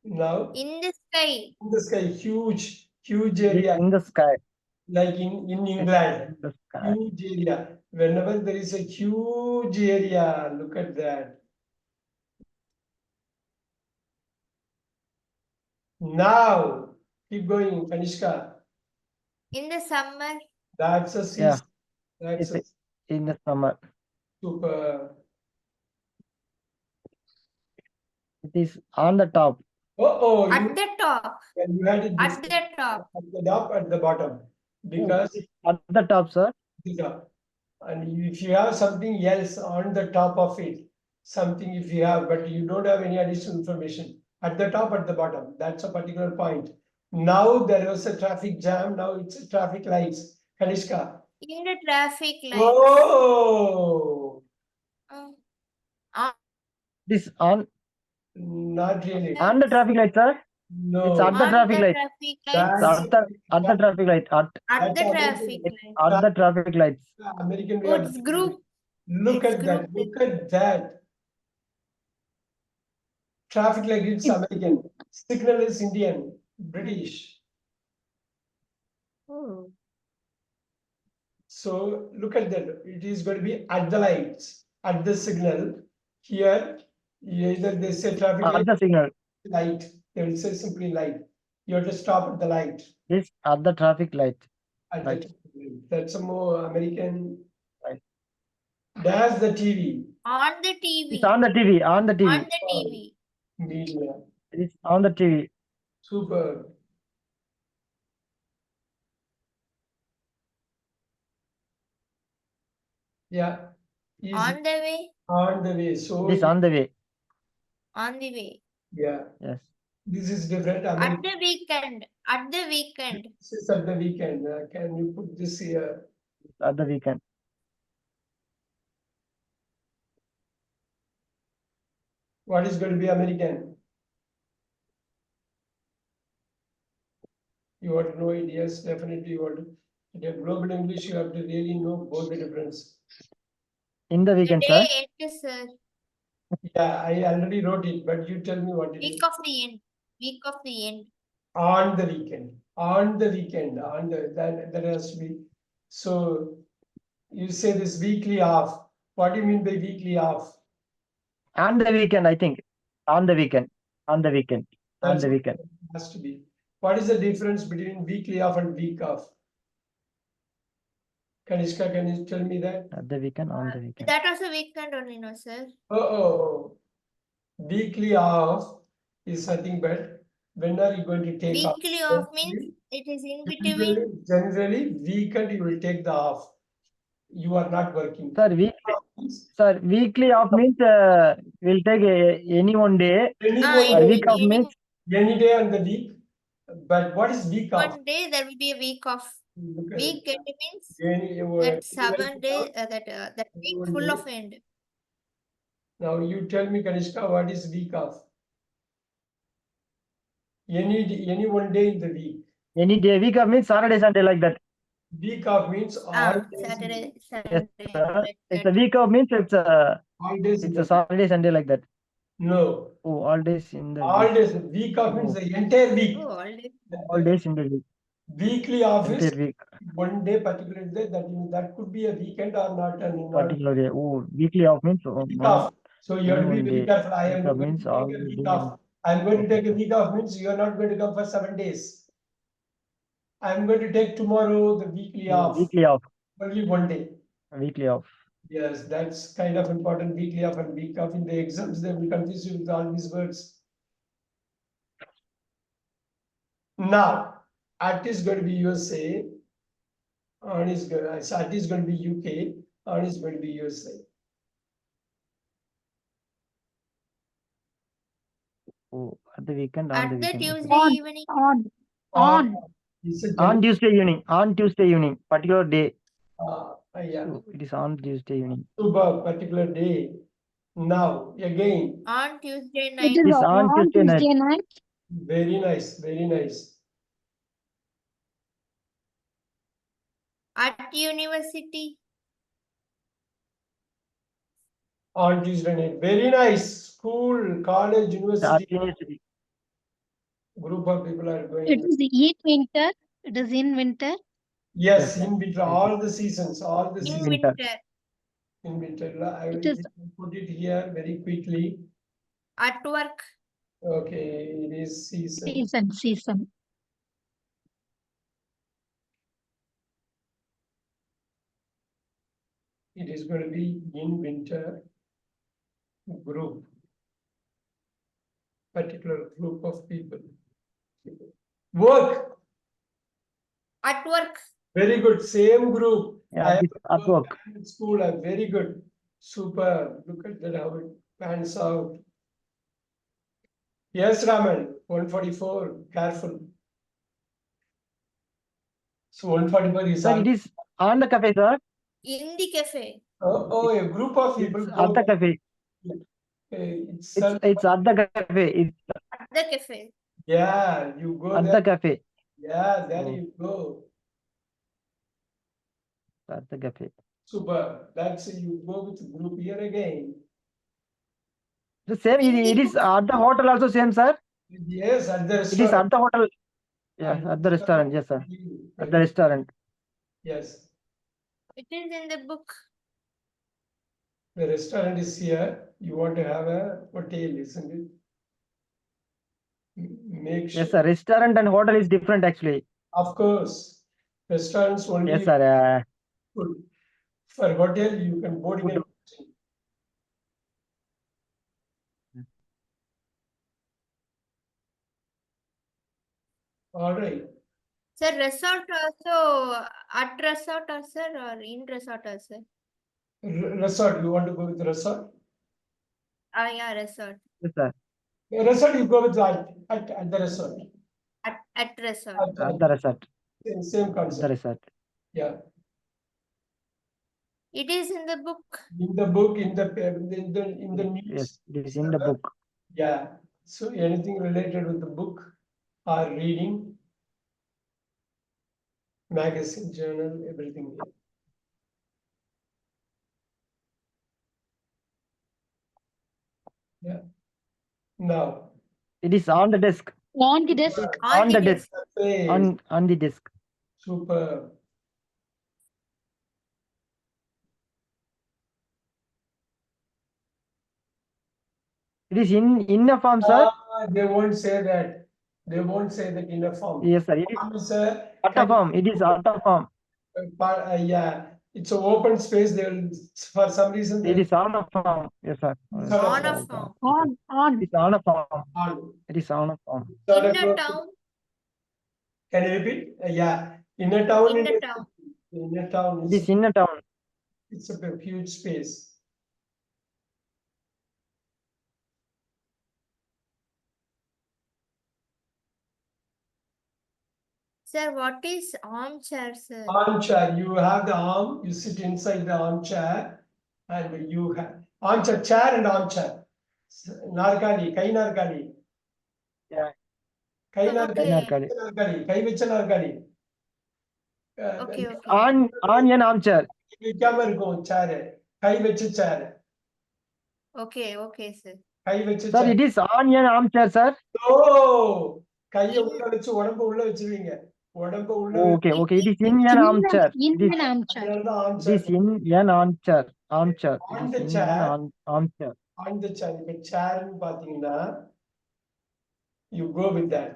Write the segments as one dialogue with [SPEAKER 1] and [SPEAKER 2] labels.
[SPEAKER 1] Now,
[SPEAKER 2] In the sky.
[SPEAKER 1] in the sky, huge
[SPEAKER 3] It is
[SPEAKER 1] area,
[SPEAKER 3] in the sky.
[SPEAKER 1] like in
[SPEAKER 3] It's
[SPEAKER 1] England,
[SPEAKER 3] in the sky.
[SPEAKER 1] huge area. Whenever there is a huge area, look at that. Now, keep going, Kanishka.
[SPEAKER 2] In the summer.
[SPEAKER 1] That's a
[SPEAKER 3] Yeah.
[SPEAKER 1] season. That's
[SPEAKER 3] It's
[SPEAKER 1] a
[SPEAKER 3] in the summer.
[SPEAKER 1] super.
[SPEAKER 3] It is on the top.
[SPEAKER 1] Oh,
[SPEAKER 2] At the top.
[SPEAKER 1] you had it this
[SPEAKER 2] At the top.
[SPEAKER 1] at the top, at the bottom, because
[SPEAKER 3] At the top, sir.
[SPEAKER 1] yeah. And if you have something else on the top of it, something if you have, but you don't have any additional information at the top, at the bottom, that's a particular point. Now there was a traffic jam. Now it's a traffic lights. Kanishka.
[SPEAKER 2] In the traffic lights.
[SPEAKER 1] Oh,
[SPEAKER 2] Uh,
[SPEAKER 3] It is on
[SPEAKER 1] not really.
[SPEAKER 3] on the traffic light, sir.
[SPEAKER 1] No.
[SPEAKER 3] It's at the
[SPEAKER 2] on
[SPEAKER 3] traffic
[SPEAKER 2] the
[SPEAKER 3] light.
[SPEAKER 2] traffic
[SPEAKER 3] It's
[SPEAKER 2] lights.
[SPEAKER 3] at the traffic light.
[SPEAKER 2] At
[SPEAKER 1] That's
[SPEAKER 2] the
[SPEAKER 1] American-
[SPEAKER 2] traffic lights.
[SPEAKER 3] At the traffic lights.
[SPEAKER 1] American way
[SPEAKER 2] Oh,
[SPEAKER 1] of
[SPEAKER 2] it's group.
[SPEAKER 1] Look
[SPEAKER 2] It's
[SPEAKER 1] at that.
[SPEAKER 2] grouped.
[SPEAKER 1] Look at that. Traffic light is American. Signal is Indian, British.
[SPEAKER 2] Oh.
[SPEAKER 1] So look at that. It is going to be at the lights, at the signal. Here, either they say traffic
[SPEAKER 3] At
[SPEAKER 1] light,
[SPEAKER 3] the signal.
[SPEAKER 1] light. They will say simply light. You have to stop at the light.
[SPEAKER 3] It's at the traffic light.
[SPEAKER 1] At
[SPEAKER 3] Right.
[SPEAKER 1] the traffic light. That's a more American.
[SPEAKER 3] Right.
[SPEAKER 1] There's the TV.
[SPEAKER 2] On the TV.
[SPEAKER 3] It's on the TV. On the
[SPEAKER 2] On
[SPEAKER 3] TV.
[SPEAKER 2] the TV.
[SPEAKER 1] Media.
[SPEAKER 3] It's on the TV.
[SPEAKER 1] Super. Yeah. Easy.
[SPEAKER 2] On the way.
[SPEAKER 1] On the way. So
[SPEAKER 3] It is on the way.
[SPEAKER 2] On the way.
[SPEAKER 1] yeah,
[SPEAKER 3] Yes.
[SPEAKER 1] this is different.
[SPEAKER 2] At
[SPEAKER 1] American.
[SPEAKER 2] the weekend. At the weekend.
[SPEAKER 1] This is at the weekend. Can you put this here?
[SPEAKER 3] At the weekend.
[SPEAKER 1] What is going to be American? You want to know it? Yes, definitely you want to. In a global English, you have to really know both the difference.
[SPEAKER 3] In the
[SPEAKER 2] The
[SPEAKER 3] weekend,
[SPEAKER 2] day
[SPEAKER 3] sir.
[SPEAKER 2] end, sir.
[SPEAKER 1] Yeah, I already wrote it, but you tell me what it is.
[SPEAKER 2] Week of the end. Week of the end.
[SPEAKER 1] On the weekend. On the weekend. On the that has to be. So you say this weekly off. What do you mean by weekly off?
[SPEAKER 3] On the weekend, I think. On the weekend. On the weekend. On
[SPEAKER 1] That's
[SPEAKER 3] the
[SPEAKER 1] what
[SPEAKER 3] weekend.
[SPEAKER 1] it has to be. What is the difference between weekly off and week off? Kanishka, can you tell me that?
[SPEAKER 3] At the weekend. On the weekend.
[SPEAKER 2] That was a weekend only, no, sir.
[SPEAKER 1] Oh. Weekly off is nothing but when are you going to take off?
[SPEAKER 2] Weekly off means it is in between.
[SPEAKER 1] Generally, weekend you will take the off. You are not working.
[SPEAKER 3] Sir, weekly off means we'll take any one day.
[SPEAKER 1] Any
[SPEAKER 3] Week off means
[SPEAKER 1] any day on the week. But what is week off?
[SPEAKER 2] One day there will be a week off.
[SPEAKER 1] Look at it.
[SPEAKER 2] Weekend means
[SPEAKER 1] Any-
[SPEAKER 2] that 7 days, that week
[SPEAKER 1] One
[SPEAKER 2] full
[SPEAKER 1] day.
[SPEAKER 2] of end.
[SPEAKER 1] Now you tell me, Kanishka, what is week off? Any one day in the week.
[SPEAKER 3] any day. Week off means Saturday, Sunday, like that.
[SPEAKER 1] Week off means all days in the
[SPEAKER 2] Saturday,
[SPEAKER 1] week.
[SPEAKER 2] Sunday. like
[SPEAKER 3] It's
[SPEAKER 2] that.
[SPEAKER 3] a week off means it's a
[SPEAKER 1] All days in
[SPEAKER 3] it's
[SPEAKER 1] the
[SPEAKER 3] a Saturday, Sunday, like that.
[SPEAKER 1] No,
[SPEAKER 3] Oh, all days in the
[SPEAKER 1] all
[SPEAKER 3] week.
[SPEAKER 1] days. Week off means the entire week.
[SPEAKER 2] Oh, all day.
[SPEAKER 3] All days in the week.
[SPEAKER 1] Weekly office,
[SPEAKER 3] Entire week.
[SPEAKER 1] one day particular day that could be a weekend or not.
[SPEAKER 3] Particular day. Oh, weekly off means
[SPEAKER 1] Week
[SPEAKER 3] one,
[SPEAKER 1] off. So you have to be
[SPEAKER 3] one
[SPEAKER 1] very
[SPEAKER 3] day.
[SPEAKER 1] careful. I am
[SPEAKER 3] Week off
[SPEAKER 1] going
[SPEAKER 3] means
[SPEAKER 1] to
[SPEAKER 3] all
[SPEAKER 1] take a
[SPEAKER 3] the
[SPEAKER 1] week
[SPEAKER 3] day.
[SPEAKER 1] off. I'm going to take a week off means you are not going to come for 7 days. I'm going to take tomorrow the weekly off.
[SPEAKER 3] Weekly off.
[SPEAKER 1] Only one day.
[SPEAKER 3] Weekly off.
[SPEAKER 1] Yes, that's kind of important. Weekly off and week off in the exams, they will confuse you with all these words. Now, at is going to be USA. On is going at is going to be UK. On is going to be USA.
[SPEAKER 3] Oh, at the weekend. On
[SPEAKER 2] At
[SPEAKER 3] the
[SPEAKER 2] the
[SPEAKER 3] weekend.
[SPEAKER 2] Tuesday
[SPEAKER 4] On.
[SPEAKER 2] evening.
[SPEAKER 4] On.
[SPEAKER 1] It's a
[SPEAKER 3] On Tuesday evening. On Tuesday evening. Particular day.
[SPEAKER 1] yeah.
[SPEAKER 3] Oh, it is on Tuesday evening.
[SPEAKER 1] Super particular day. Now again,
[SPEAKER 2] On Tuesday
[SPEAKER 4] It
[SPEAKER 2] night.
[SPEAKER 4] is
[SPEAKER 3] It's on
[SPEAKER 4] on
[SPEAKER 3] Tuesday night.
[SPEAKER 4] Tuesday night.
[SPEAKER 1] very nice, very nice.
[SPEAKER 2] At university.
[SPEAKER 1] On Tuesday night, very nice. School, college,
[SPEAKER 3] At
[SPEAKER 1] university.
[SPEAKER 3] university.
[SPEAKER 1] Group of people are
[SPEAKER 4] It
[SPEAKER 1] going.
[SPEAKER 4] is in winter. It is in winter.
[SPEAKER 1] Yes,
[SPEAKER 3] Yes,
[SPEAKER 1] in winter,
[SPEAKER 3] yes.
[SPEAKER 1] all the seasons, all the
[SPEAKER 2] In
[SPEAKER 1] seasons
[SPEAKER 3] winter.
[SPEAKER 2] winter,
[SPEAKER 1] in winter. I
[SPEAKER 4] It
[SPEAKER 1] will
[SPEAKER 4] is-
[SPEAKER 1] put it here very quickly.
[SPEAKER 2] at work,
[SPEAKER 1] Okay, it is season.
[SPEAKER 4] Season.
[SPEAKER 1] It is going to be in winter group. Particular group of people. Work.
[SPEAKER 2] at work,
[SPEAKER 1] Very good. Same group.
[SPEAKER 3] Yeah,
[SPEAKER 1] I have
[SPEAKER 3] this at work.
[SPEAKER 1] in school. Very good. Super. Look at that how it pans out. Yes, Raman. 144. Careful. So 144 is
[SPEAKER 3] Sir,
[SPEAKER 1] on.
[SPEAKER 3] it is on the cafe, sir.
[SPEAKER 2] in the cafe,
[SPEAKER 1] Oh, a group of people.
[SPEAKER 3] It's at the cafe.
[SPEAKER 1] It's
[SPEAKER 3] It's at the cafe. It's
[SPEAKER 2] at the cafe,
[SPEAKER 1] yeah. You go
[SPEAKER 3] at
[SPEAKER 1] there.
[SPEAKER 3] the cafe.
[SPEAKER 1] Yeah, there
[SPEAKER 3] Oh.
[SPEAKER 1] you go.
[SPEAKER 3] At the cafe.
[SPEAKER 1] Super. That's you go with group here again.
[SPEAKER 3] The same. It is at the hotel also same, sir.
[SPEAKER 1] Yes, at the
[SPEAKER 3] It is
[SPEAKER 1] restaurant.
[SPEAKER 3] at the hotel. Yeah, at the restaurant. Yes, sir. At the restaurant.
[SPEAKER 1] Yes,
[SPEAKER 2] it is in the book,
[SPEAKER 1] the restaurant is here. You want to have a hotel, isn't it? Make sure.
[SPEAKER 3] Yes, sir. Restaurant and hotel is different actually.
[SPEAKER 1] Of course, restaurants only
[SPEAKER 3] Yes, sir.
[SPEAKER 1] food. For hotel, you can boarding and lodging. All right.
[SPEAKER 2] sir, resort also, at resort also or in resort also,
[SPEAKER 1] Resort. You want to go with resort?
[SPEAKER 2] yeah, resort,
[SPEAKER 3] Yes, sir.
[SPEAKER 1] Resort, you go with at the resort.
[SPEAKER 2] at resort,
[SPEAKER 3] At the resort.
[SPEAKER 1] Same
[SPEAKER 3] At the
[SPEAKER 1] concept.
[SPEAKER 3] resort.
[SPEAKER 1] Yeah.
[SPEAKER 2] it is in the book,
[SPEAKER 1] In the book, in the news.
[SPEAKER 3] Yes, it is in the book.
[SPEAKER 1] Yeah. So anything related with the book or reading, magazine, journal, everything. Yeah. Now,
[SPEAKER 3] It is on the desk.
[SPEAKER 4] On the desk.
[SPEAKER 3] On the desk.
[SPEAKER 1] cafe,
[SPEAKER 3] On the desk.
[SPEAKER 1] super.
[SPEAKER 3] It is in a form, sir.
[SPEAKER 1] They won't say that. They won't say that in a form.
[SPEAKER 3] Yes, sir. It is
[SPEAKER 1] Form is a
[SPEAKER 3] out of form. It is out of form.
[SPEAKER 1] yeah, it's an open space. They will, for some reason,
[SPEAKER 3] It is on a form. Yes, sir.
[SPEAKER 1] It's on
[SPEAKER 2] a
[SPEAKER 3] Yes, sir.
[SPEAKER 2] form.
[SPEAKER 4] On.
[SPEAKER 3] It is on a form.
[SPEAKER 1] on.
[SPEAKER 3] It is on a form.
[SPEAKER 1] Sort
[SPEAKER 2] in
[SPEAKER 1] of
[SPEAKER 2] a town,
[SPEAKER 1] Can you repeat? Yeah, in a town.
[SPEAKER 2] in a town,
[SPEAKER 1] In a town,
[SPEAKER 3] It is in a town.
[SPEAKER 1] it's a huge space.
[SPEAKER 2] sir, what is armchair, sir?
[SPEAKER 1] Armchair, you have the arm, you sit inside the armchair, and you have armchair, chair and armchair. Narkali, kai narkali.
[SPEAKER 3] Yeah.
[SPEAKER 1] Kai
[SPEAKER 2] Okay.
[SPEAKER 1] narkali, narkali, kai vecha narkali.
[SPEAKER 2] Okay, okay.
[SPEAKER 3] On an armchair.
[SPEAKER 1] Vyakama இருக்கும் chair, கை வச்ச chair,
[SPEAKER 2] Okay, okay, sir.
[SPEAKER 1] கை வச்ச
[SPEAKER 3] Sir,
[SPEAKER 1] chair.
[SPEAKER 3] it is on an armchair, sir.
[SPEAKER 1] ஓ, கைய உள்ள வச்சு உடம்ப உள்ள வச்சிருவீங்க. உடம்ப உள்ள
[SPEAKER 3] Okay, okay. It is in an armchair.
[SPEAKER 4] In
[SPEAKER 3] It is,
[SPEAKER 4] an armchair.
[SPEAKER 1] அதனாலதான்
[SPEAKER 3] it is
[SPEAKER 1] armchair.
[SPEAKER 3] in an armchair. Armchair.
[SPEAKER 1] On
[SPEAKER 3] It
[SPEAKER 1] the
[SPEAKER 3] is in
[SPEAKER 1] chair.
[SPEAKER 3] an armchair.
[SPEAKER 1] On the chair, இப்ப chairன்னு பாத்தீங்கன்னா, you go with that.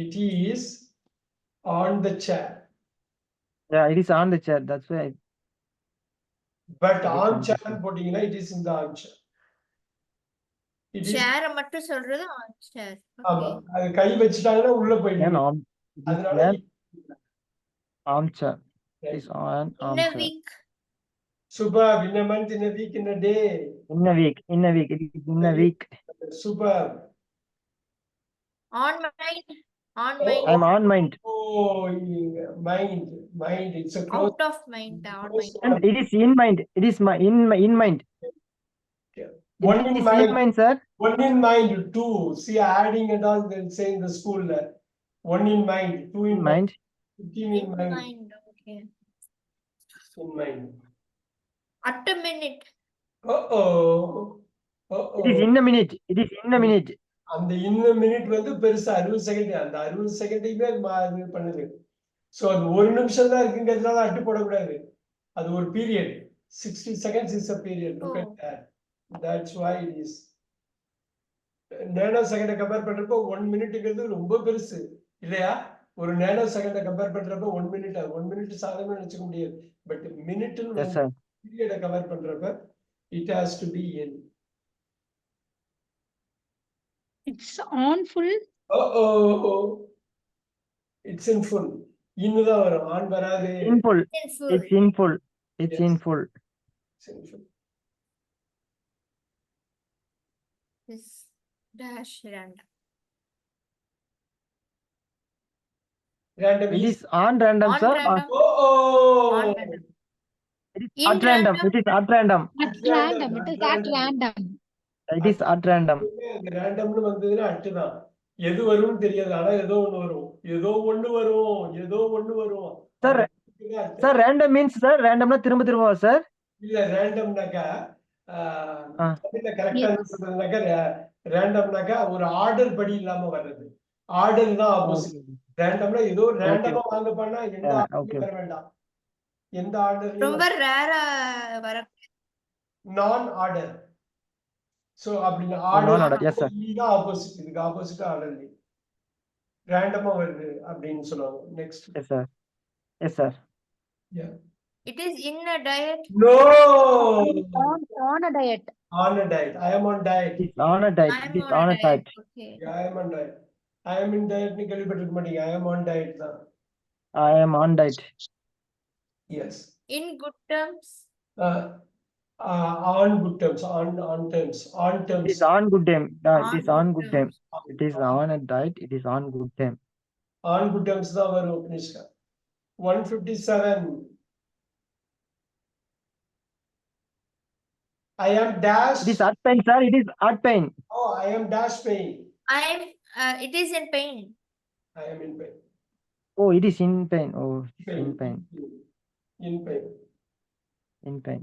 [SPEAKER 1] It is on the chair,
[SPEAKER 3] Yeah, it is on the chair. That's why.
[SPEAKER 1] but
[SPEAKER 3] Very
[SPEAKER 1] armchair
[SPEAKER 3] confusing.
[SPEAKER 1] போட்டீங்கன்னா, it is in the armchair. It is,
[SPEAKER 2] Chair மட்டும் சொல்றது armchair.
[SPEAKER 1] ஆமா,
[SPEAKER 2] Okay.
[SPEAKER 1] அது கை வச்சுட்டாங்கன்னா உள்ள
[SPEAKER 3] An
[SPEAKER 1] போயிடுவீங்க.
[SPEAKER 3] arm. It is
[SPEAKER 1] அதனால
[SPEAKER 3] an armchair. It is an
[SPEAKER 2] In a
[SPEAKER 3] armchair.
[SPEAKER 2] week,
[SPEAKER 1] super, in a month, in a week, in a day.
[SPEAKER 3] In a week. In a week. It is in a week.
[SPEAKER 1] Super.
[SPEAKER 2] on mind, on
[SPEAKER 1] Oh,
[SPEAKER 2] mind,
[SPEAKER 3] I'm on mind.
[SPEAKER 1] Oh, yeah, mind, it's a close.
[SPEAKER 2] out of mind, on
[SPEAKER 1] close
[SPEAKER 2] mind.
[SPEAKER 3] And it is in mind. It is my in mind.
[SPEAKER 1] One
[SPEAKER 3] It
[SPEAKER 1] in
[SPEAKER 3] is
[SPEAKER 1] mind.
[SPEAKER 3] in mind, sir.
[SPEAKER 1] One in mind, two. See, adding and all, they'll say in the school. One in mind, two in
[SPEAKER 3] In
[SPEAKER 1] mind,
[SPEAKER 3] mind.
[SPEAKER 1] 15 in
[SPEAKER 2] In
[SPEAKER 1] mind.
[SPEAKER 2] mind, okay.
[SPEAKER 1] In mind.
[SPEAKER 2] At a minute,
[SPEAKER 1] Uh-oh.
[SPEAKER 3] It is in a minute. It is in a minute.
[SPEAKER 1] அந்த இன்னும் minute வந்து பெருசா 60 second, அந்த 60 செகண்டையுமே அது இது பண்ணுது. So அது ஒரு நிமிஷம் தான் இருக்குங்கிறதுனால அட்டு போடக்கூடாது. அது ஒரு period. 60 seconds is a period. Look at
[SPEAKER 2] Oh.
[SPEAKER 1] that. That's why it is. Nano செகண்டை கம்பேர் பண்றப்போ 1 மினிட்ங்கிறது ரொம்ப பெருசு இல்லையா? ஒரு நேனோ செகண்டை கம்பேர் பண்றப்போ 1 மினிட், 1 மினிட் சாதாரணமா நினைச்சுக்க முடியாது. பட் மினிட்னு
[SPEAKER 3] Yes, sir.
[SPEAKER 1] பீரியடை கம்பேர் பண்றப்ப it has to be in.
[SPEAKER 4] It's on full.
[SPEAKER 1] Oh, it's in full. இன்னுதான் வரும், ஆன் வராது.
[SPEAKER 3] In full.
[SPEAKER 2] In full.
[SPEAKER 3] It's in full. It's
[SPEAKER 1] Yes.
[SPEAKER 3] in full.
[SPEAKER 1] It's in full.
[SPEAKER 2] Is dash random.
[SPEAKER 1] Random
[SPEAKER 3] It
[SPEAKER 1] is.
[SPEAKER 3] is on random,
[SPEAKER 2] On
[SPEAKER 3] sir.
[SPEAKER 2] random.
[SPEAKER 1] Oh.
[SPEAKER 2] On random.
[SPEAKER 3] It is
[SPEAKER 2] In
[SPEAKER 3] at random.
[SPEAKER 2] random.
[SPEAKER 3] It is at random.
[SPEAKER 4] At random. It is at random.
[SPEAKER 3] It is at random.
[SPEAKER 1] ரேண்டம்னு வந்ததுன்னா அட்டுதான். எது வரும்னு தெரியாது, ஆனா ஏதோ ஒண்ணு வரும், ஏதோ ஒண்ணு வரும், ஏதோ ஒண்ணு வரும்.
[SPEAKER 3] Sir, sir, random means, sir, randomனா திரும்ப திரும்ப வரும், sir.
[SPEAKER 1] இல்ல ரேண்டம்னாக்கா
[SPEAKER 3] ஆ.
[SPEAKER 1] கரெக்டா என்ன சொல்றதுனாக்கா ரேண்டம்னாக்கா ஒரு ஆர்டர் படி இல்லாம வர்றது. ஆர்டர் தான் ஆப்போசிட். ரேண்டம்னா ஏதோ ரேண்டமா வாங்க பண்ணா எந்த
[SPEAKER 3] Yeah,
[SPEAKER 1] ஆர்டர்
[SPEAKER 3] okay.
[SPEAKER 1] வர வேண்டாம். எந்த ஆர்டர்லயும்
[SPEAKER 2] ரொம்ப ரேரா வர.
[SPEAKER 1] நான் ஆர்டர். சோ அப்படின்னா
[SPEAKER 3] non-order.
[SPEAKER 1] Order
[SPEAKER 3] Yes, sir.
[SPEAKER 1] இதுதான் ஆப்போசிட். இதுக்கு ஆப்போசிட் ஆர்டர் ரேண்டமா வருது அப்படின்னு சொல்லுவாங்க. Next.
[SPEAKER 3] Yes, sir. Yes, sir.
[SPEAKER 2] It is in a diet.
[SPEAKER 1] No.
[SPEAKER 4] On a diet.
[SPEAKER 1] On a diet. I am on diet.
[SPEAKER 3] It is on a diet.
[SPEAKER 2] I
[SPEAKER 3] It
[SPEAKER 2] am
[SPEAKER 3] is
[SPEAKER 2] on
[SPEAKER 3] on
[SPEAKER 2] a
[SPEAKER 3] a diet.
[SPEAKER 2] Okay.
[SPEAKER 1] Yeah, I am on diet. I am in diet ni கேள்விப்பட்டிருக்க மாட்டீங்க. I am on diet தான்.
[SPEAKER 3] I am on diet.
[SPEAKER 1] Yes.
[SPEAKER 2] In good terms.
[SPEAKER 1] On good terms. On terms. On
[SPEAKER 3] It
[SPEAKER 1] terms.
[SPEAKER 3] is on good time. It is on good time.
[SPEAKER 2] terms.
[SPEAKER 3] It is on a diet. It is on good time.
[SPEAKER 1] On good terms தான் வரும் Kanishka. 157. I am dash.
[SPEAKER 3] It is at pain, sir. It is at pain.
[SPEAKER 1] Oh, I am dash pain.
[SPEAKER 2] I am. It is in pain.
[SPEAKER 1] I am in pain.
[SPEAKER 3] Oh, it is in pain. Oh, in pain.
[SPEAKER 1] In pain.
[SPEAKER 3] In pain.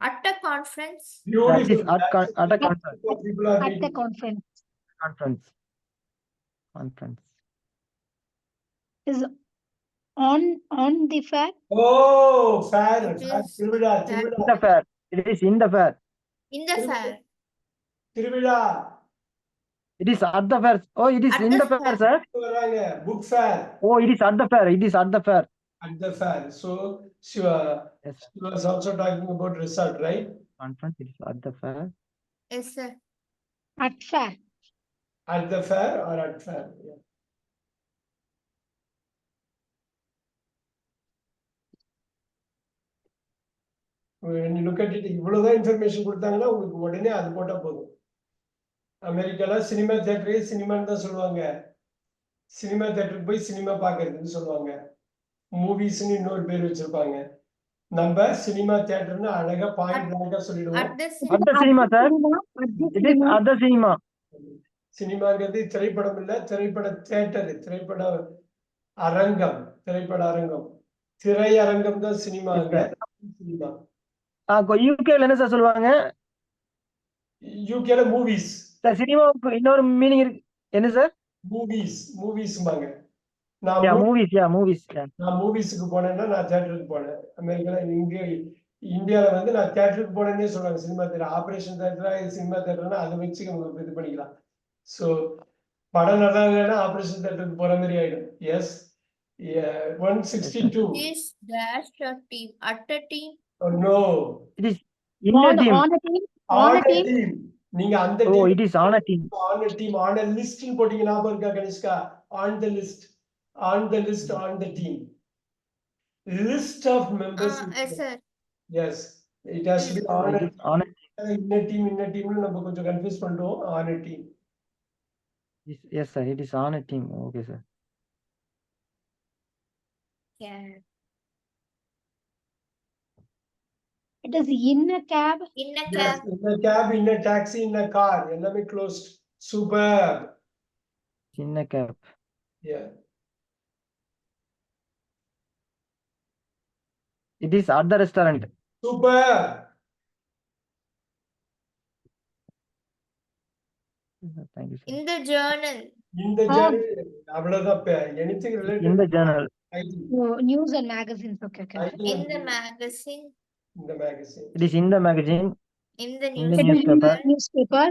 [SPEAKER 2] At a conference.
[SPEAKER 3] That is
[SPEAKER 1] Beautiful.
[SPEAKER 3] at a conference.
[SPEAKER 1] People are
[SPEAKER 4] At the
[SPEAKER 1] meeting.
[SPEAKER 4] conference.
[SPEAKER 3] Conference. Conference.
[SPEAKER 4] Is on the fair.
[SPEAKER 1] Oh, fair.
[SPEAKER 2] It
[SPEAKER 1] Fair.
[SPEAKER 2] is
[SPEAKER 1] திருவிழா,
[SPEAKER 2] that-
[SPEAKER 3] In
[SPEAKER 1] திருவிழா,
[SPEAKER 3] the fair. It is in the fair.
[SPEAKER 2] In the fair.
[SPEAKER 1] திருவிழா.
[SPEAKER 3] It is at the fair. Oh, it is
[SPEAKER 2] At
[SPEAKER 3] in
[SPEAKER 2] the
[SPEAKER 3] the fair,
[SPEAKER 2] fair.
[SPEAKER 3] sir.
[SPEAKER 1] வராங்க. Book fair.
[SPEAKER 3] Oh, it is at the fair. It is at the fair.
[SPEAKER 1] At the fair. So she
[SPEAKER 3] Yes, sir.
[SPEAKER 1] was also talking about result, right?
[SPEAKER 3] Conference. It is at the fair.
[SPEAKER 2] Yes, sir.
[SPEAKER 4] At fair.
[SPEAKER 1] At the fair or at fair? Yeah. When you look at it, இவ்வளவுதான் information கொடுத்தாங்கன்னா உங்களுக்கு உடனே அது போட்டா போதும். அமெரிக்கால cinema தியேட்டரே சினிமான்னு தான் சொல்லுவாங்க. சினிமா தியேட்டருக்கு போய் சினிமா பார்க்கறதுன்னு சொல்லுவாங்க. மூவிஸ்னு இன்னொரு பேர் வச்சிருப்பாங்க. நம்ம சினிமா தியேட்டர்னு அழகா பாயிண்ட் அழகா சொல்லிடுவோம்.
[SPEAKER 2] At the
[SPEAKER 3] At the cinema, sir. It is at the cinema.
[SPEAKER 1] சினிமாங்கிறது திரைப்படம் இல்ல, திரைப்பட தியேட்டர், திரைப்பட அரங்கம், திரைப்பட அரங்கம், திரையரங்கம் தான் சினிமாங்க. சினிமா.
[SPEAKER 3] யூகேல என்ன சார் சொல்லுவாங்க?
[SPEAKER 1] யூகேல மூவிஸ்.
[SPEAKER 3] சார் சினிமாவுக்கு இன்னொரு மீனிங் இருக்கு. என்ன sir?
[SPEAKER 1] மூவிஸ்பாங்க.
[SPEAKER 3] Yeah, movies. Yeah, movies. Yeah.
[SPEAKER 1] நான் மூவிஸ்க்கு போனேன்னா நான் தியேட்டருக்கு போனேன். அமெரிக்கால இந்தியால வந்து நான் தியேட்டருக்கு போனேன்னே சொல்றாங்க. சினிமா தியேட்டர், ஆபரேஷன் தியேட்டரா சினிமா தியேட்டர்னா அதை வச்சு உங்களுக்கு இது பண்ணிக்கலாம். சோ படம் நல்லா இல்லைன்னா ஆபரேஷன் தியேட்டருக்கு போற மாதிரி ஆயிடும். S. 162.
[SPEAKER 2] is dash a team. At a team.
[SPEAKER 1] Oh, no.
[SPEAKER 3] It is in a team.
[SPEAKER 4] On a team.
[SPEAKER 1] On a team. நீங்க அந்த
[SPEAKER 3] Oh,
[SPEAKER 1] team,
[SPEAKER 3] it is on a team.
[SPEAKER 1] on a team, on a list ன்னு போட்டீங்க ஞாபகம் இருக்கா Kanishka? On the list, on the list, on the team. List of members.
[SPEAKER 2] Yes, sir.
[SPEAKER 1] Yes, it has to be on
[SPEAKER 3] It
[SPEAKER 1] a
[SPEAKER 3] is on a
[SPEAKER 1] in a team நம்ம கொஞ்சம் confuse பண்றோம். On a team.
[SPEAKER 3] yes, sir. It is on a team. Okay, sir.
[SPEAKER 2] Yeah.
[SPEAKER 4] It is in a cab.
[SPEAKER 2] In a
[SPEAKER 1] Yes,
[SPEAKER 2] cab.
[SPEAKER 1] in a cab, in a taxi, in a car, எல்லாமே closed. Superb.
[SPEAKER 3] In a cab.
[SPEAKER 1] Yeah.
[SPEAKER 3] It is at the restaurant.
[SPEAKER 1] Superb.
[SPEAKER 3] Thank you, sir.
[SPEAKER 2] In the journal.
[SPEAKER 1] In the
[SPEAKER 4] Ah.
[SPEAKER 1] journal, அவ்வளவுதான் anything related.
[SPEAKER 3] In the journal.
[SPEAKER 1] IT,
[SPEAKER 4] Oh, news and magazines. Okay, okay.
[SPEAKER 1] IT
[SPEAKER 2] In
[SPEAKER 1] and
[SPEAKER 2] the magazine.
[SPEAKER 1] in the magazine.
[SPEAKER 3] It is in the magazine.
[SPEAKER 2] In the
[SPEAKER 3] In the
[SPEAKER 4] It is in
[SPEAKER 2] newspaper.
[SPEAKER 3] newspaper.
[SPEAKER 4] newspaper.